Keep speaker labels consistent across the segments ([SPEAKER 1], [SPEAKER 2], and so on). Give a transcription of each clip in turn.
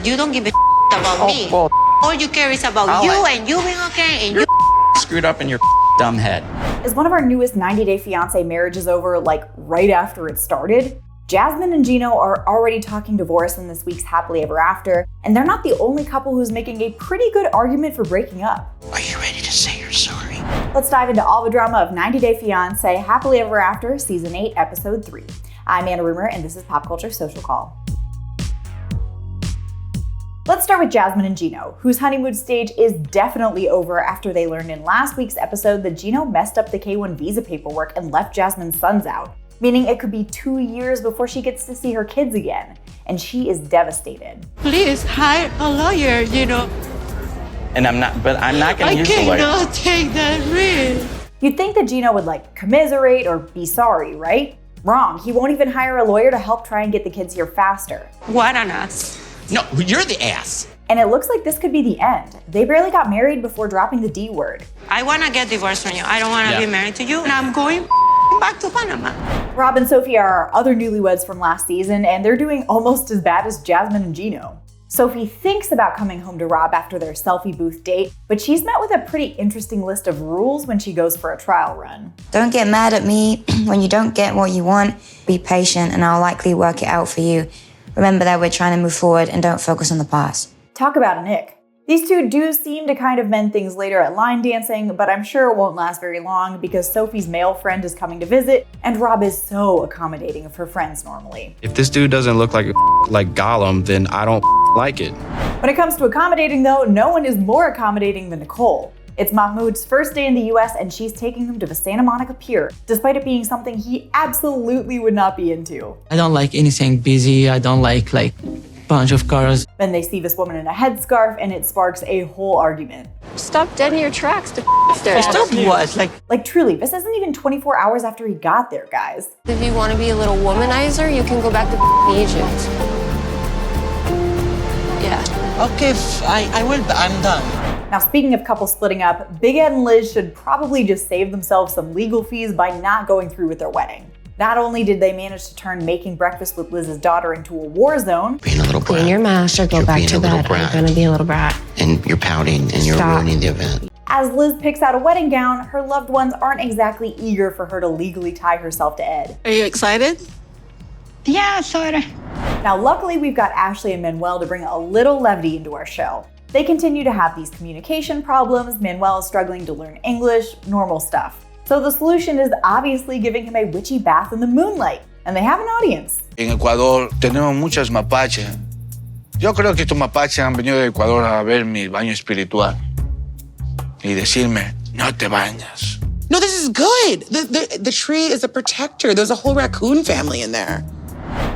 [SPEAKER 1] You don't give a about me.
[SPEAKER 2] Well,
[SPEAKER 1] all you care is about you and you being okay and you
[SPEAKER 2] screwed up in your dumb head.
[SPEAKER 3] Is one of our newest 90-day fiancé marriages over like right after it started? Jasmine and Gino are already talking divorce in this week's Happily Ever After, and they're not the only couple who's making a pretty good argument for breaking up.
[SPEAKER 4] Are you ready to say you're sorry?
[SPEAKER 3] Let's dive into all the drama of 90 Day Fiancé Happily Ever After Season 8, Episode 3. I'm Anna Rumor, and this is PopCulture Social Call. Let's start with Jasmine and Gino, whose honeymoon stage is definitely over after they learned in last week's episode that Gino messed up the K1 visa paperwork and left Jasmine's sons out, meaning it could be 2 years before she gets to see her kids again, and she is devastated.
[SPEAKER 1] please hire a lawyer,
[SPEAKER 2] And I'm not gonna use the lawyer.
[SPEAKER 1] I cannot take that risk.
[SPEAKER 3] You'd think that Gino would commiserate or be sorry, right? Wrong, he won't even hire a lawyer to help try and get the kids here faster.
[SPEAKER 1] What an ass.
[SPEAKER 4] No, you're the ass.
[SPEAKER 3] And it looks like this could be the end. They barely got married before dropping the D word.
[SPEAKER 1] I want to get divorced from you. I don't want to be married to you. And I'm going back to Panama.
[SPEAKER 3] Rob and Sophie are our other newlyweds from last season, and they're doing almost as bad as Jasmine and Gino. Sophie thinks about coming home to Rob after their selfie booth date, but she's met with a pretty interesting list of rules when she goes for a trial run.
[SPEAKER 5] Don't get mad at me when you don't get what you want. Be patient and I'll likely work it out for you. Remember that we're trying to move forward and don't focus on the past.
[SPEAKER 3] Talk about an ick. These two do seem to kind of mend things later at line dancing, but I'm sure it won't last very long because Sophie's male friend is coming to visit, and Rob is so accommodating of her friends normally.
[SPEAKER 6] If this dude doesn't look like Gollum, then I don't like it.
[SPEAKER 3] When it comes to accommodating though, no one is more accommodating than Nicole. It's Mahmoud's first day in the US and she's taking him to the Santa Monica Pier, despite it being something he absolutely would not be into.
[SPEAKER 7] I don't like anything busy. I don't like bunch of cars.
[SPEAKER 3] Then they see this woman in a headscarf and it sparks a whole argument.
[SPEAKER 8] Stop dead in your tracks to there.
[SPEAKER 7] Stop what?
[SPEAKER 3] Like truly, this isn't even 24 hours after he got there, guys.
[SPEAKER 8] If you want to be a little womanizer, you can go back to Egypt. Yeah.
[SPEAKER 4] Okay, I will. I'm done.
[SPEAKER 3] Now, speaking of couples splitting up, Big Ed and Liz should probably just save themselves some legal fees by not going through with their wedding. Not only did they manage to turn making breakfast with Liz's daughter into a war zone,
[SPEAKER 4] Being a little brat.
[SPEAKER 8] Clean your mask or go back to bed. I'm gonna be a little brat.
[SPEAKER 4] And you're pouting and you're ruining the event.
[SPEAKER 3] as Liz picks out a wedding gown, her loved ones aren't exactly eager for her to legally tie herself to Ed.
[SPEAKER 1] Are you excited?
[SPEAKER 9] Yeah, sorta.
[SPEAKER 3] Now, luckily, we've got Ashley and Manuel to bring a little levity into our show. They continue to have these communication problems, Manuel is struggling to learn English, normal stuff. So the solution is obviously giving him a witchy bath in the moonlight, and they have an audience.
[SPEAKER 10] En Ecuador tenemos muchas mapaches. Yo creo que estos mapaches han venido de Ecuador a ver mi baño espiritual y decirme, no te bañas.
[SPEAKER 11] No, this is good. The tree is a protector. There's a whole raccoon family in there.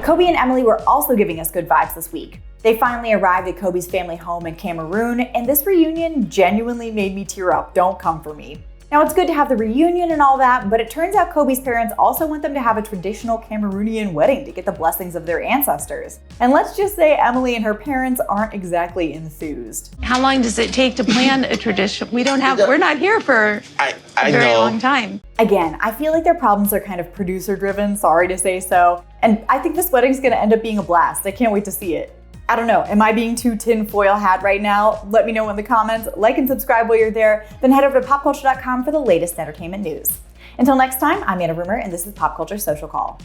[SPEAKER 3] Kobe and Emily were also giving us good vibes this week. They finally arrived at Kobe's family home in Cameroon, and this reunion genuinely made me tear up. Don't come for me. Now, it's good to have the reunion and all that, but it turns out Kobe's parents also want them to have a traditional Cameroonian wedding to get the blessings of their ancestors. And let's just say Emily and her parents aren't exactly enthused.
[SPEAKER 9] How long does it take to plan a tradition? We're not here for a very long time.
[SPEAKER 3] Again, I feel like their problems are kind of producer driven, sorry to say so. And I think this wedding's gonna end up being a blast. I can't wait to see it. I don't know, am I being too tinfoil hat right now? Let me know in the comments, like and subscribe while you're there, then head over to popculture.com for the latest entertainment news. Until next time, I'm Anna Rumor, and this is PopCulture Social Call.